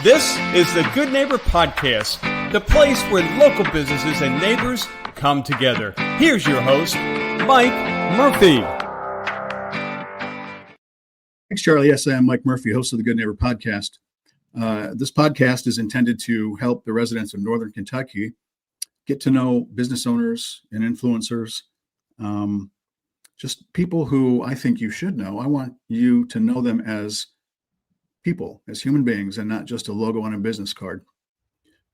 This is the Good Neighbor Podcast, the place where local businesses and neighbors come together. Here's your host, Mike Murphy. Thanks, Charlie. Yes, I am Mike Murphy, host of the Good Neighbor Podcast. This podcast is intended to help the residents of Northern Kentucky get to know business owners and influencers, just people who I think you should know. I want you to know them as people, as human beings, and not just a logo on a business card.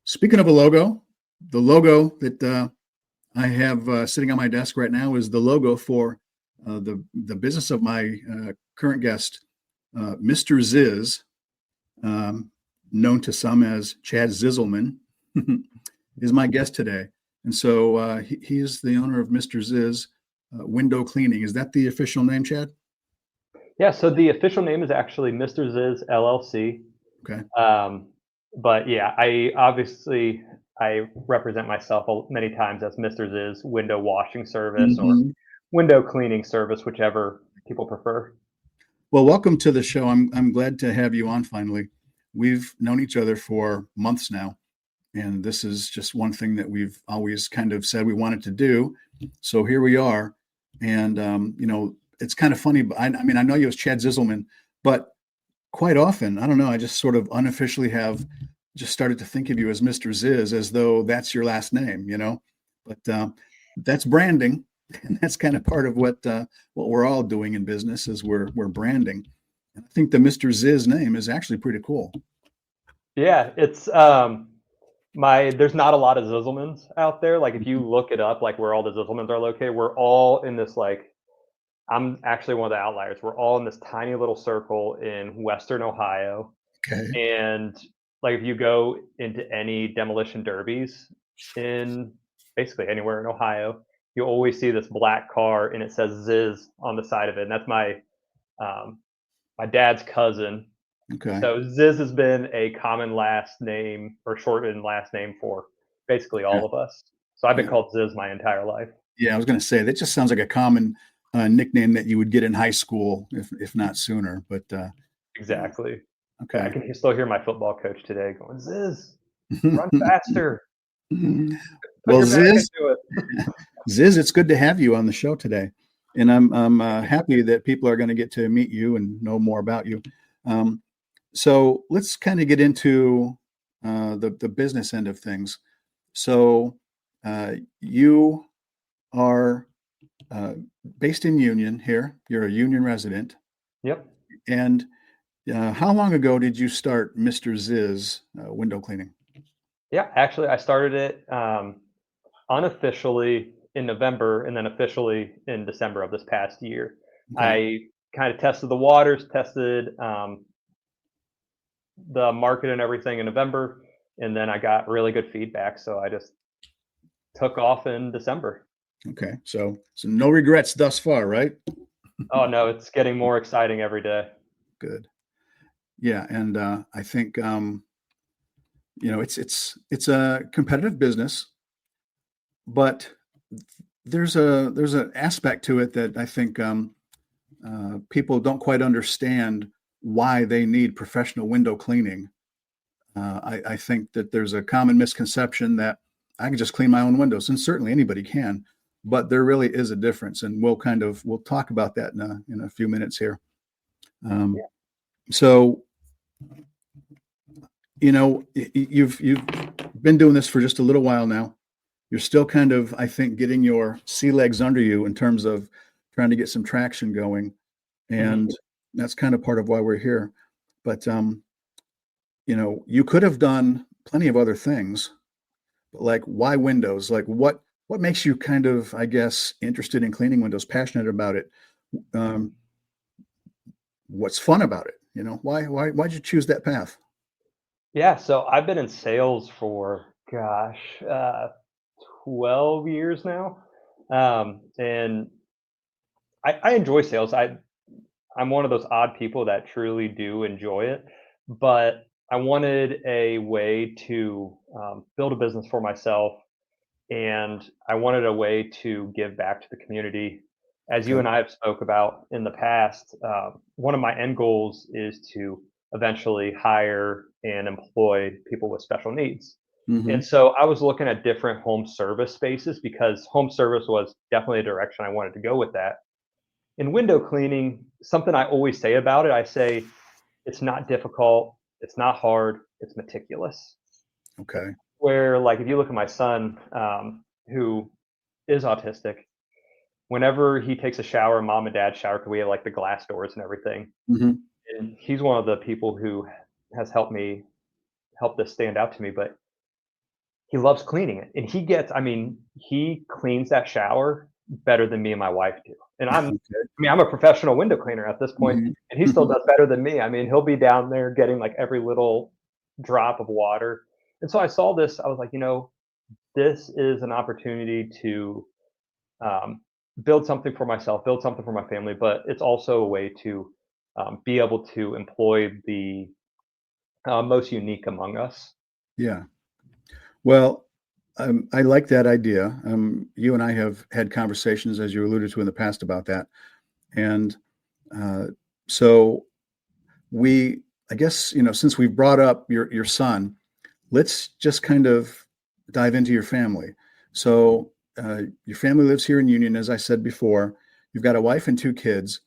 Speaking of a logo, the logo that I have sitting on my desk right now is the logo for the business of my current guest, Mr. Ziz, known to some as Chad Zizelman, is my guest today. And so he is the owner of Mr. Ziz Window Cleaning. Is that the official name, Chad? Yeah, so the official name is actually Mr. Ziz LLC. Okay. But yeah, I represent myself many times as Mr. Ziz Window Washing Service or Window Cleaning Service, whichever people prefer. Well, welcome to the show. I'm glad to have you on finally. We've known each other for months now, and this is just one thing that we've always kind of said we wanted to do. So here we are. And, it's kind of funny. But I know you as Chad Zizelman, but quite often, I don't know, I just sort of unofficially have just started to think of you as Mr. Ziz, as though that's your last name, but that's branding. And that's kind of part of what we're all doing in business is we're branding. And I think the Mr. Ziz name is actually pretty cool. Yeah, it's there's not a lot of Zizelmans out there. Like if you look it up, like where all the Zizelmans are located, we're all in this I'm actually one of the outliers. We're all in this tiny little circle in Western Ohio. Okay. And like if you go into any demolition derbies in basically anywhere in Ohio, you always see this black car and it says Ziz on the side of it. And that's my dad's cousin. Okay. So Ziz has been a common last name or shortened last name for basically all of us. So I've been called Ziz my entire life. Yeah, I was going to say that just sounds like a common nickname that you would get in high school, if not sooner. But exactly. Okay. I can still hear my football coach today going, Ziz, run faster. Well, Ziz, Ziz, it's good to have you on the show today, and I'm happy that people are going to get to meet you and know more about you. So let's kind of get into the business end of things. So you are based in Union here. You're a Union resident. Yep. And how long ago did you start Mr. Ziz Window Cleaning? Yeah, actually, I started it unofficially in November and then officially in December of this past year. Okay. I kind of tested the waters, tested the market and everything in November, and then I got really good feedback. So I just took off in December. Okay, so no regrets thus far, right? Oh no, it's getting more exciting every day. Good. Yeah, and I think it's a competitive business, but there's an aspect to it that I think people don't quite understand why they need professional window cleaning. I think that there's a common misconception that I can just clean my own windows, and certainly anybody can. But there really is a difference, and we'll talk about that in a few minutes here. So, you've been doing this for just a little while now. You're still kind of, I think, getting your sea legs under you in terms of trying to get some traction going, and that's kind of part of why we're here. But you could have done plenty of other things, but like why windows? Like what makes you kind of, I guess, interested in cleaning windows, passionate about it? What's fun about it? Why'd you choose that path? Yeah, so I've been in sales for 12 years now, and I enjoy sales. I'm one of those odd people that truly do enjoy it, but I wanted a way to build a business for myself, and I wanted a way to give back to the community. As you and I have spoke about in the past, one of my end goals is to eventually hire and employ people with special needs. Mm-hmm. And so I was looking at different home service spaces because home service was definitely a direction I wanted to go with that. In window cleaning, something I always say about it, I say it's not difficult, it's not hard, it's meticulous. Okay. Where, like, if you look at my son, who is autistic, whenever he takes a shower, mom and dad shower, because we have like the glass doors and everything. Mm-hmm. And he's one of the people who has helped this stand out to me, but he loves cleaning it. And he cleans that shower better than me and my wife do. And I'm a professional window cleaner at this point, Mm-hmm. and he still does better than me. I mean, he'll be down there getting like every little drop of water. And so I saw this, I was like, this is an opportunity to build something for myself, build something for my family, but it's also a way to be able to employ the most unique among us. Yeah. Well, I like that idea. You and I have had conversations, as you alluded to in the past, about that. And so I guess, since we brought up your son, let's just kind of dive into your family. So your family lives here in Union, as I said before. You've got a wife and 2 kids.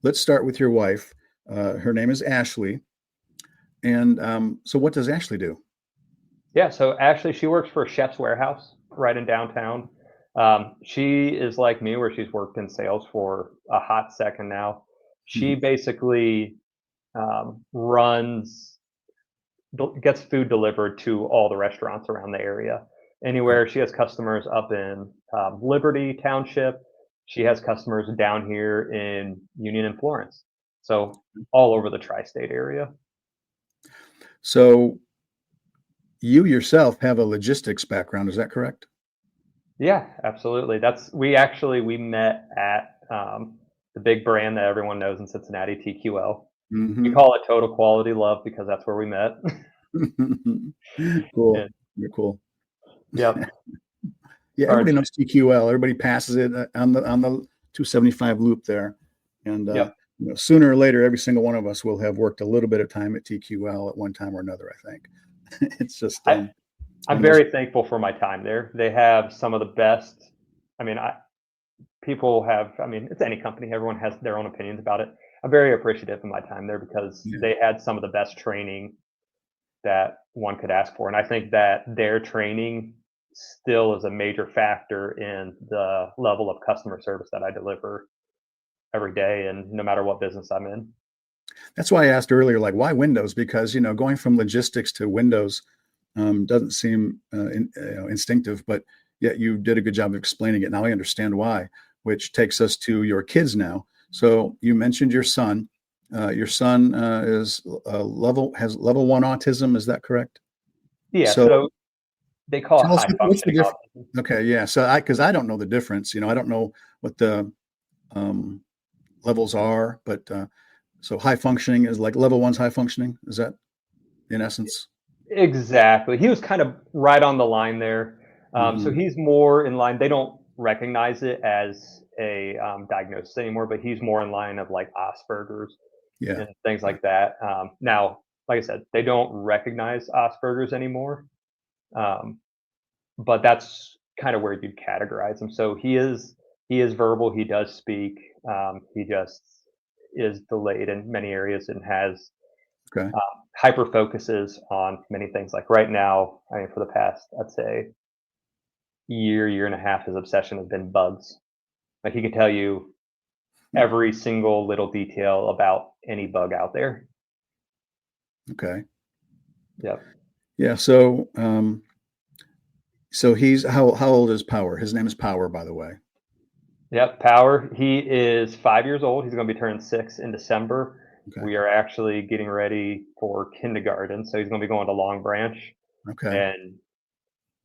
Let's start with your wife. Her name is Ashley. And so what does Ashley do? Yeah, so Ashley, she works for Chef's Warehouse right in downtown. She is like me, where she's worked in sales for a hot second now. She basically gets food delivered to all the restaurants around the area. Anywhere she has customers up in Liberty Township, she has customers down here in Union and Florence. So all over the tri-state area. So you yourself have a logistics background, is that correct? Yeah, absolutely. We met at the big brand that everyone knows in Cincinnati, TQL. Mm-hmm. We call it Total Quality Love because that's where we met. Cool. And, You're cool. yep. Yeah, everybody knows TQL. Everybody passes it on the 275 loop there, and Yep. Sooner or later, every single one of us will have worked a little bit of time at TQL at one time or another. I think it's just. I'm very thankful for my time there. They have some of the best. I mean, it's any company. Everyone has their own opinions about it. I'm very appreciative of my time there because they had some of the best training that one could ask for. And I think that their training still is a major factor in the level of customer service that I deliver every day and no matter what business I'm in. That's why I asked earlier, like, why Windows? Because, going from logistics to Windows doesn't seem instinctive, but yet you did a good job of explaining it. Now I understand why, which takes us to your kids now. So you mentioned your son. Your son has level 1 autism. Is that correct? Yeah. So they call it high functioning autism. Okay. Yeah. So because I don't know the difference, I don't know what the levels are, but so high functioning is like level 1's high functioning. Is that in essence? Exactly. He was kind of right on the line there. So he's more in line. They don't recognize it as a diagnosis anymore, but he's more in line of like Asperger's and things like that. Now, like I said, they don't recognize Asperger's anymore, but that's kind of where you'd categorize him. So he is verbal. He does speak. He just is delayed in many areas and has hyper focuses on many things. Like right now, for the past, I'd say, year and a half, his obsession has been bugs. Like he could tell you every single little detail about any bug out there. Okay. Yep. Yeah. So, so he's how old is Power? His name is Power, by the way. Yep. Power. He is 5 years old. He's going to be turning 6 in December. Okay. We are actually getting ready for kindergarten, so he's going to be going to Long Branch. Okay. And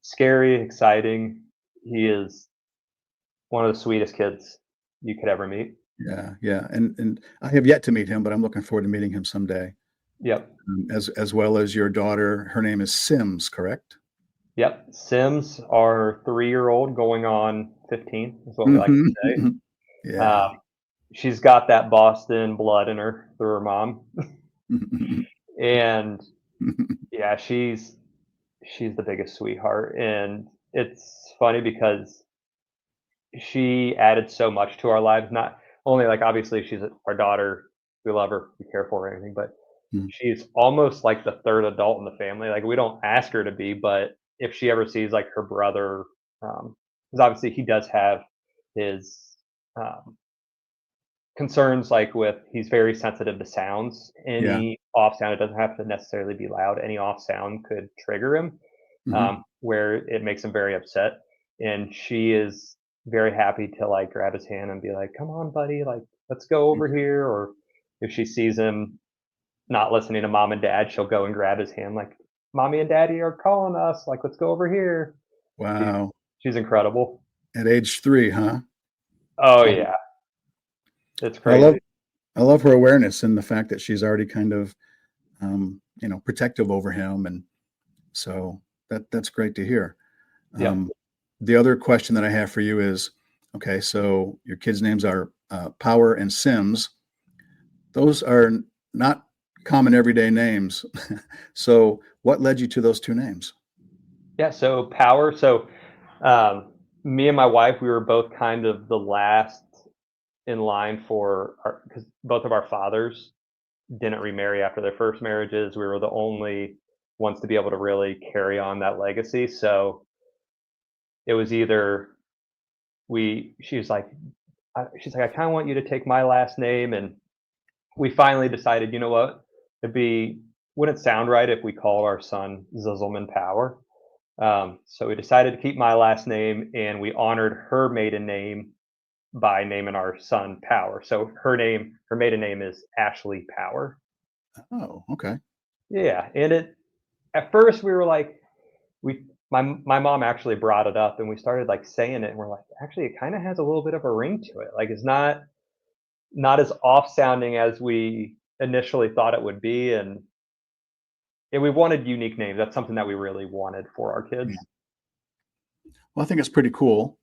scary, exciting. He is one of the sweetest kids you could ever meet. Yeah. And I have yet to meet him, but I'm looking forward to meeting him someday. Yep. As well as your daughter. Her name is Sims, correct? Yep. Sims, our 3-year-old going on 15 is what we like to say. Yeah. She's got that Boston blood in her through her mom. And yeah, she's the biggest sweetheart, and it's funny because she added so much to our lives. Not only like obviously she's our daughter, we love her, we care for her, and everything, but Mhm. she's almost like the third adult in the family. Like we don't ask her to be, but if she ever sees like her brother, because obviously he does have his um, concerns, like with he's very sensitive to sounds. Yeah. Any off sound, it doesn't have to necessarily be loud. Any off sound could trigger him, Hmm. where it makes him very upset. And she is very happy to like grab his hand and be like, "Come on, buddy, like let's go over here." Or if she sees him not listening to mom and dad, she'll go and grab his hand, like, "Mommy and daddy are calling us. Like, let's go over here." She's, Wow. she's incredible. At age 3, huh? Oh Wow. yeah, it's I love crazy. I love her awareness and the fact that she's already kind of protective over him, and so that's great to hear. Yep. The other question that I have for you is, okay, so your kids' names are Power and Sims. Those are not common everyday names. So, what led you to those two names? Yeah. So power. So um, me and my wife, we were both kind of the last in line for our, because both of our fathers didn't remarry after their first marriages. We were the only ones to be able to really carry on that legacy. So it was either she was like, she's like, I kind of want you to take my last name. And we finally decided, you know what, wouldn't sound right if we called our son Zizelman Power. So we decided to keep my last name, and we honored her maiden name by naming our son Power. So her maiden name is Ashley Power. Oh, okay. Yeah, and it at first we were like, my mom actually brought it up, and we started like saying it, and we're like, actually, it kind of has a little bit of a ring to it. Like it's not as off sounding as we initially thought it would be, and we wanted unique names. That's something that we really wanted for our Yeah. kids. Well, I think it's pretty cool.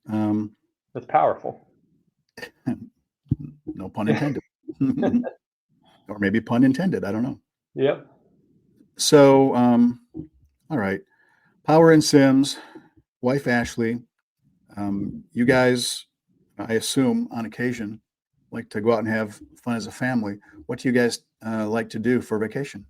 Um, It's powerful. no pun intended, or maybe pun intended. I don't know. Yep. So, all right, Power and Sims, wife Ashley. You guys, I assume, on occasion, like to go out and have fun as a family. What do you guys like to do for vacation?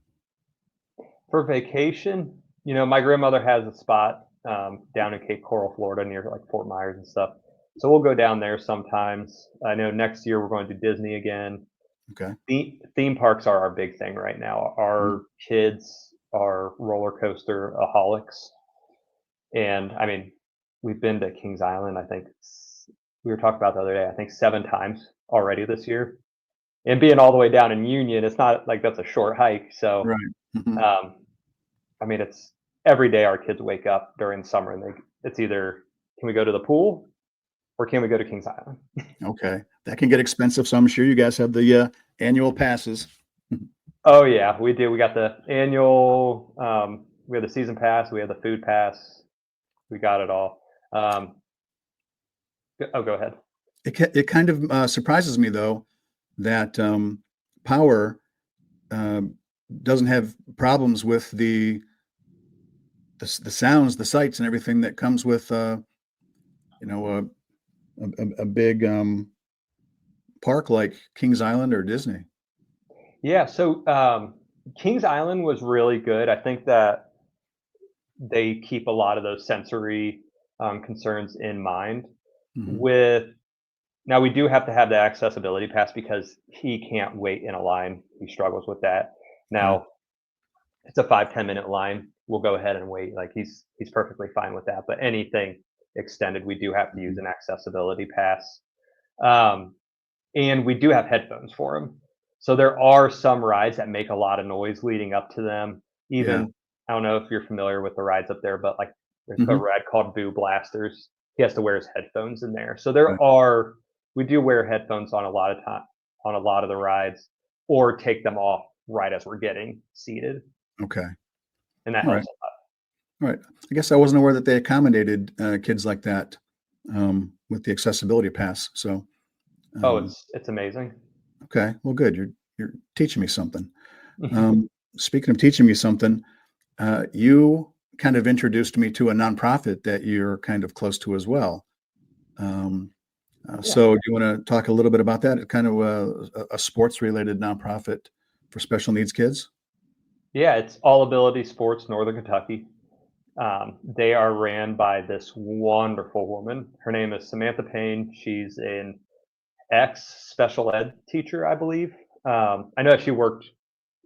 For vacation, my grandmother has a spot down in Cape Coral, Florida, near like Fort Myers and stuff. So we'll go down there sometimes. I know next year we're going to Disney again. Okay. Theme parks are our big thing right now. Mm. Our kids are roller coaster aholics, and I mean, we've been to Kings Island. I think we were talking about the other day. I think 7 times already this year. And being all the way down in Union, it's not like that's a short hike. So, Right. Hmm. um, I mean, it's every day our kids wake up during the summer and it's either can we go to the pool or can we go to Kings Island? Okay. That can get expensive. So I'm sure you guys have the annual passes. Oh yeah, we do. We got the annual. We have the season pass. We have the food pass. We got it all. Go ahead. It kind of surprises me though that Power um, doesn't have problems with the sounds, the sights, and everything that comes with you know a big park like Kings Island or Disney. Yeah. So Kings Island was really good. I think that they keep a lot of those sensory concerns in mind. Hmm. With Now, we do have to have the accessibility pass because he can't wait in a line. He struggles with that. Yeah. Now, it's a 5-10 minute line. We'll go ahead and wait. Like he's perfectly fine with that. But anything extended, we do have to use Mhm. an accessibility pass. Um, and we do have headphones for him. So there are some rides that make a lot of noise leading up to them. Yeah. Even I don't know if you're familiar with the rides up there, but like there's a Hmm. ride called Boo Blasters. He has to wear his headphones in there. So Right. we do wear headphones on a lot of time on a lot of the rides, or take them off right as we're getting seated, Okay. and that All right. helps a lot. All right. I guess I wasn't aware that they accommodated kids like that with the accessibility pass. So, Oh, um, it's amazing. okay. Well, good. You're teaching me something. Mhm. Um, speaking of teaching me something, you kind of introduced me to a nonprofit that you're kind of close to as well. Um, Yeah. so do you want to talk a little bit about that? It's kind of a sports related nonprofit for special needs kids. Yeah, it's All Ability Sports Northern Kentucky. They are ran by this wonderful woman. Her name is Samantha Payne. She's an ex special ed teacher, I believe. I know she worked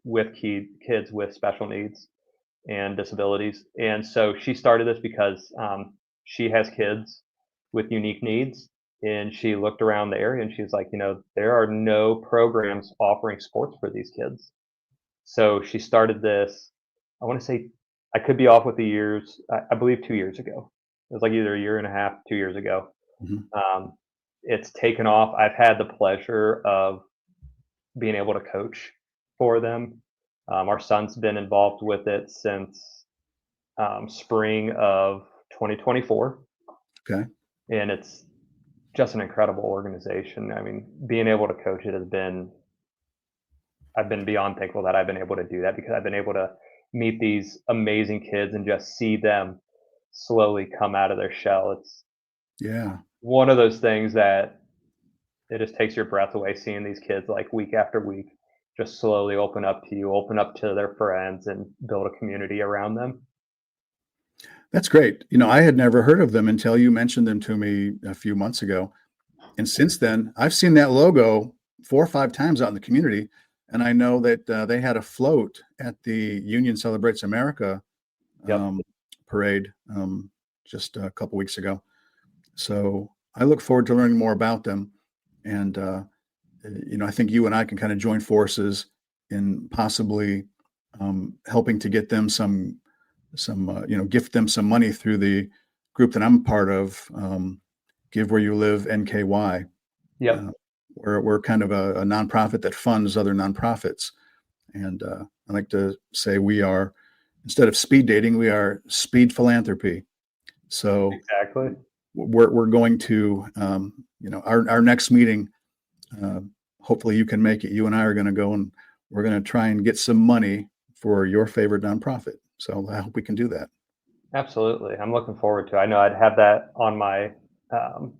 with kids with special needs and disabilities. And so she started this because she has kids with unique needs. And she looked around the area and she's like, there are no programs offering sports for these kids. So she started this, I want to say, I could be off with the years, I believe 2 years ago. It was like either a year and a half, 2 years ago. Mhm. It's taken off. I've had the pleasure of being able to coach for them. Our son's been involved with it since spring of 2024, Okay. and it's just an incredible organization. I mean, being able to coach it has been, I've been beyond thankful that I've been able to do that because I've been able to meet these amazing kids and just see them slowly come out of their shell. It's Yeah. one of those things that it just takes your breath away seeing these kids like week after week just slowly open up to you, open up to their friends, and build a community around them. That's great. I had never heard of them until you mentioned them to me a few months ago. And since then, I've seen that logo 4 or 5 times out in the community. And I know that they had a float at the Union Celebrates America Yep, parade just a couple weeks ago. So I look forward to learning more about them. And, I think you and I can kind of join forces in possibly helping to get them gift them some money through the group that I'm a part of, Give Where You Live, NKY. yep, Uh, we're kind of a nonprofit that funds other nonprofits. And I like to say we are, instead of speed dating, we are speed philanthropy. So exactly. we're going to, our next meeting, hopefully you can make it. You and I are going to go and we're going to try and get some money for your favorite nonprofit. So I hope we can do that. Absolutely. I'm looking forward to it. I know I'd have that on my um,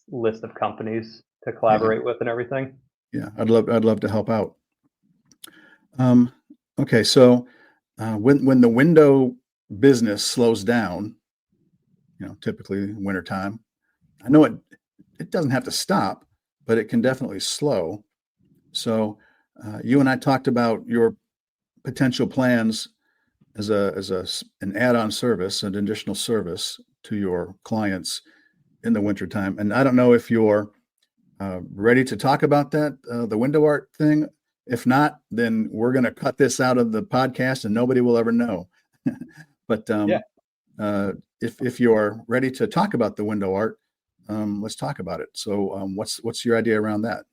list of companies to Yeah. collaborate with and everything. Yeah. I'd love to help out. Um, okay. So when the window business slows down, typically wintertime, I know it doesn't have to stop, but it can definitely slow. So you and I talked about your potential plans as an add-on service, an additional service to your clients in the wintertime. And I don't know if you're ready to talk about that, the window art thing. If not, then we're going to cut this out of the podcast and nobody will ever know. But Yeah. if you're ready to talk about the window art, let's talk about it. So what's your idea around that?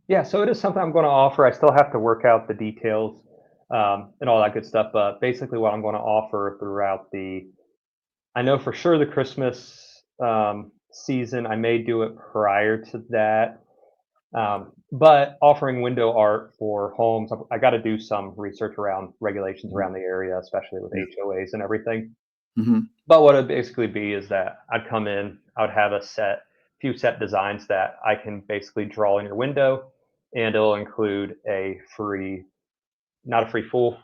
Yeah. So it is something I'm going to offer. I still have to work out the details and all that good stuff. But basically, what I'm going to offer throughout I know for sure the Christmas season, I may do it prior to that. But offering window art for homes, I got to do some research around regulations Mhm. around the area, especially with Yeah. HOAs and everything. Mhm. But what it'd basically be is that I'd come in, I would have few set designs that I can basically draw in your window, and it'll include a free, not a free full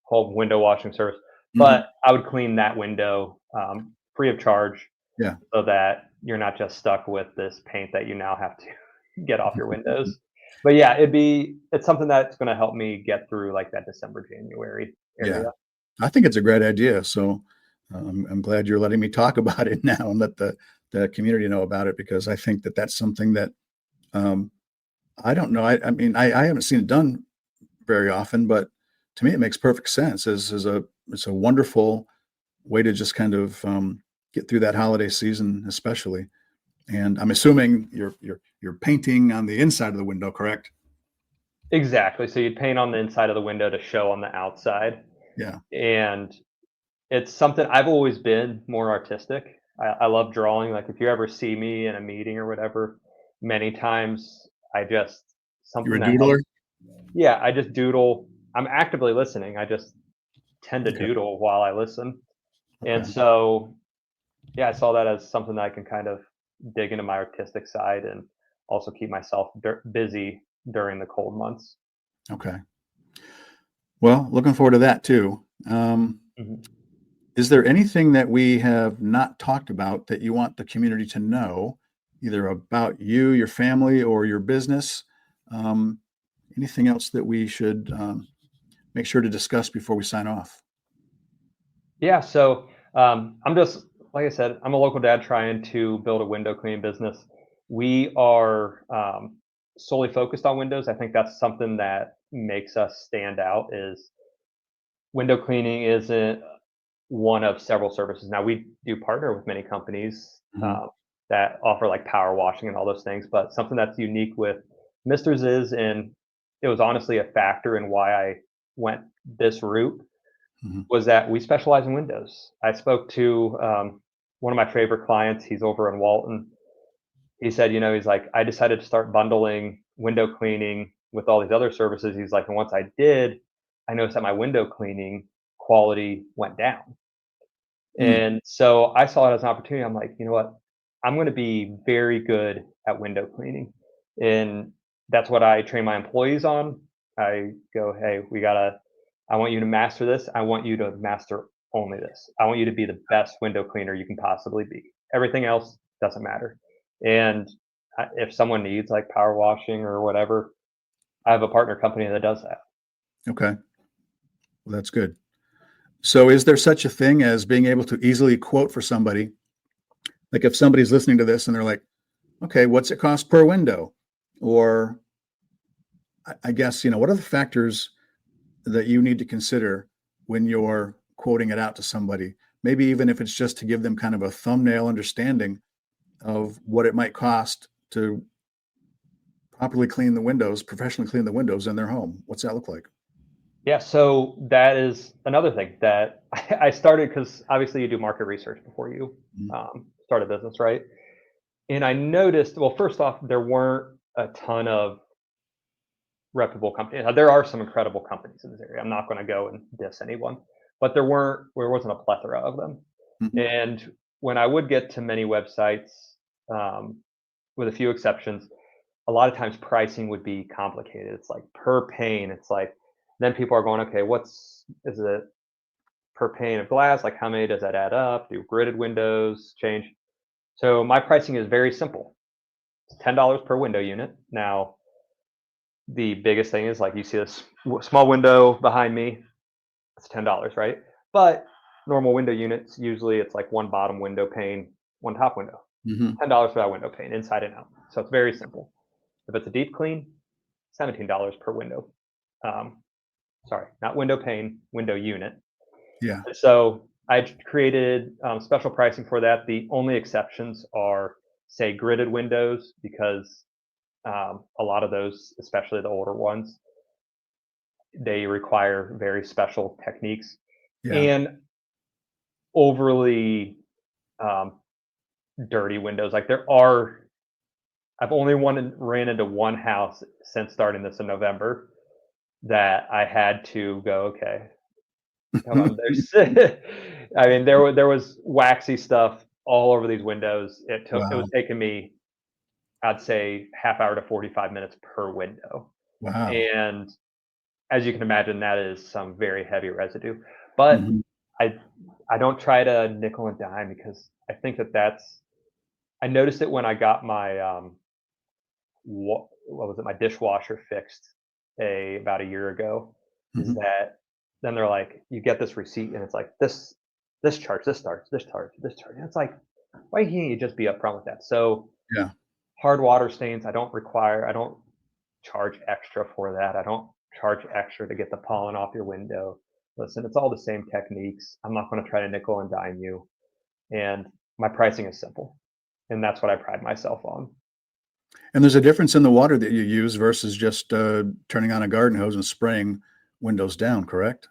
home window washing service, Mhm. but I would clean that window free of charge Yeah. so that you're not just stuck with this paint that you now have to get off your windows. But yeah, it's something that's going to help me get through like that December, January Yeah. area. I think it's a great idea. So I'm glad you're letting me talk about it now and let the community know about it, because I think that that's something that um, I don't know. I mean, I haven't seen it done very often, but to me, it makes perfect sense. It's a wonderful way to just kind of get through that holiday season, especially. And I'm assuming you're painting on the inside of the window, correct? Exactly. So you'd paint on the inside of the window to show on the outside. Yeah. And it's something I've always been more artistic. I love drawing. Like if you ever see me in a meeting or whatever, many times I just You're something a that helps. doodler. Yeah, I just doodle. I'm actively listening. I just tend to Okay. doodle while I listen. And Okay. so, yeah, I saw that as something that I can kind of dig into my artistic side and also keep myself busy during the cold months. Okay. Well, looking forward to that too. Mhm. Is there anything that we have not talked about that you want the community to know, either about you, your family, or your business? Um, Anything else that we should make sure to discuss before we sign off? Yeah, so I'm just like I said, I'm a local dad trying to build a window cleaning business. We are solely focused on windows. I think that's something that makes us stand out. Is window cleaning isn't one of several services. Now we do partner with many companies Mhm. that offer like power washing and all those things, but something that's unique with Mr. Ziz, and it was honestly a factor in why I went this route, Mhm. was that we specialize in windows. I spoke to one of my favorite clients. He's over in Walton. He said, he's like, I decided to start bundling window cleaning with all these other services. He's like, and once I did, I noticed that my window cleaning quality went down. Mm. And so I saw it as an opportunity. I'm like, you know what? I'm going to be very good at window cleaning. And that's what I train my employees on. I go, hey, I want you to master this. I want you to master only this. I want you to be the best window cleaner you can possibly be. Everything else doesn't matter. And if someone needs like power washing or whatever, I have a partner company that does that. Okay. Well, that's good. So, is there such a thing as being able to easily quote for somebody? Like if somebody's listening to this and they're like, okay, what's it cost per window? Or I guess, what are the factors that you need to consider when you're quoting it out to somebody? Maybe even if it's just to give them kind of a thumbnail understanding of what it might cost to properly clean the windows, professionally clean the windows in their home. What's that look like? Yeah, so that is another thing that I started, because obviously you do market research before you Mhm. start a business, right? And I noticed, well, first off, there weren't a ton of reputable companies. Now, there are some incredible companies in this area. I'm not going to go and diss anyone, but there wasn't a plethora of them. Mhm. And when I would get to many websites, um, with a few exceptions, a lot of times pricing would be complicated. It's like per pane. It's like then people are going, okay, is it per pane of glass? Like how many does that add up? Do gridded windows change? So my pricing is very simple. It's $10 per window unit. Now the biggest thing is like you see this small window behind me. It's $10, right? But normal window units, usually it's like one bottom window pane, one top window. Mhm. $10 for that window pane, inside and out. So it's very simple. If it's a deep clean, $17 per window. Um, sorry, not window pane, window unit. Yeah. So I created special pricing for that. The only exceptions are, say, gridded windows, because a lot of those, especially the older ones, they require very special techniques, Yeah. and overly um, dirty windows. Like I've only ran into one house since starting this in November that I had to go, okay, come on. I mean, there was waxy stuff all over these windows. It was Wow. taking me, I'd say, half hour to 45 minutes per window. Wow. And as you can imagine, that is some very heavy residue. But Mhm. I I don't try to nickel and dime, because I think I noticed it when I got my what was it, my dishwasher fixed about a year ago. Is Mhm. that then they're like, you get this receipt and it's like this charge, this charge, this charge, this charge, and it's like, why can't you just be upfront with that? So Yeah. hard water stains, I don't charge extra for that. I don't charge extra to get the pollen off your window. Listen, it's all the same techniques. I'm not going to try to nickel and dime you. And my pricing is simple. And that's what I pride myself on. And there's a difference in the water that you use versus just turning on a garden hose and spraying windows down, correct?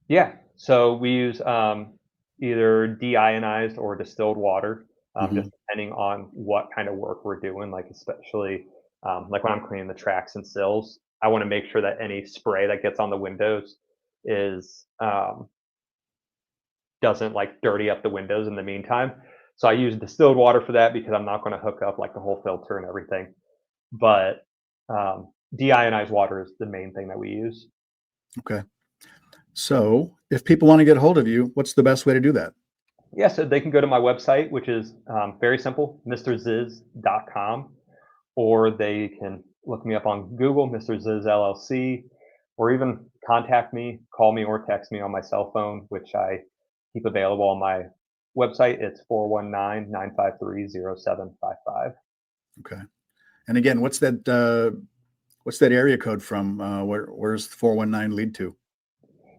Yeah. So we use either deionized or distilled water, just Mhm. depending on what kind of work we're doing. Like, especially like when I'm cleaning the tracks and sills, I want to make sure that any spray that gets on the windows is doesn't like dirty up the windows in the meantime. So I use distilled water for that because I'm not going to hook up like the whole filter and everything. But deionized water is the main thing that we use. Okay. So if people want to get a hold of you, what's the best way to do that? Yeah, so they can go to my website, which is very simple, mrziz.com, or they can look me up on Google, Mr. Ziz LLC, or even contact me, call me or text me on my cell phone, which I keep available on my website. It's 419-953-0755. Okay. And again, what's that area code from? Where's the 419 lead to?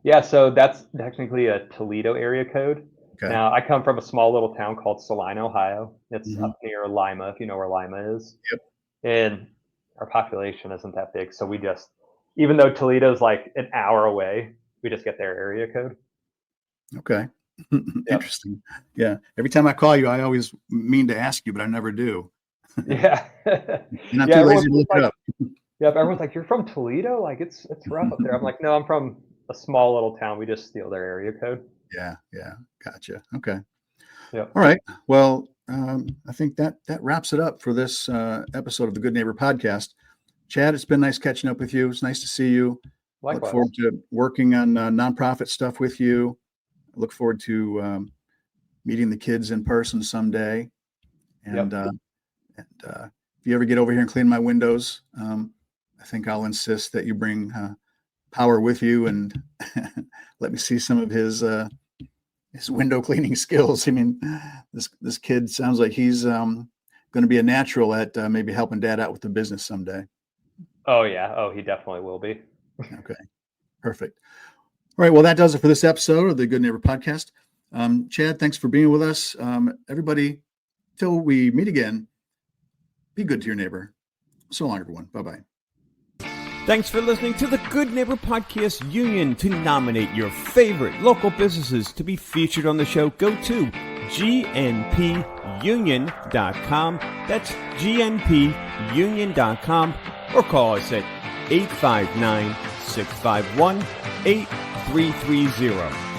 Yeah, so that's technically a Toledo area code. Okay. Now, I come from a small little town called Saline, Ohio. It's up near Lima, if you know where Lima is. Yep. And our population isn't that big. So we just, even though Toledo's like an hour away, we just get their area code. Okay. Interesting. Yeah. Every time I call you, I always mean to ask you, but I never do. Yeah. You're not too lazy to look it up. Yeah, everyone's like, you're from Toledo? Like, it's rough up there. I'm like, no, I'm from a small little town. We just steal their area code. Yeah. Gotcha. Okay. Yep. All right. Well, I think that wraps it up for this episode of the Good Neighbor Podcast. Chad, it's been nice catching up with you. It's nice to see you. Likewise. Look forward to working on nonprofit stuff with you. Look forward to meeting the kids in person someday. And, if you ever get over here and clean my windows, I think I'll insist that you bring Power with you and let me see some of his window cleaning skills. I mean, this kid sounds like he's going to be a natural at maybe helping Dad out with the business someday. Oh, yeah. Oh, he definitely will be. Okay, perfect. All right, well, that does it for this episode of the Good Neighbor Podcast. Chad, thanks for being with us. Everybody, till we meet again, be good to your neighbor. So long, everyone. Bye-bye. Thanks for listening to the Good Neighbor Podcast Union. To nominate your favorite local businesses to be featured on the show, go to gnpunion.com. That's gnpunion.com, or call us at 859-651-8330.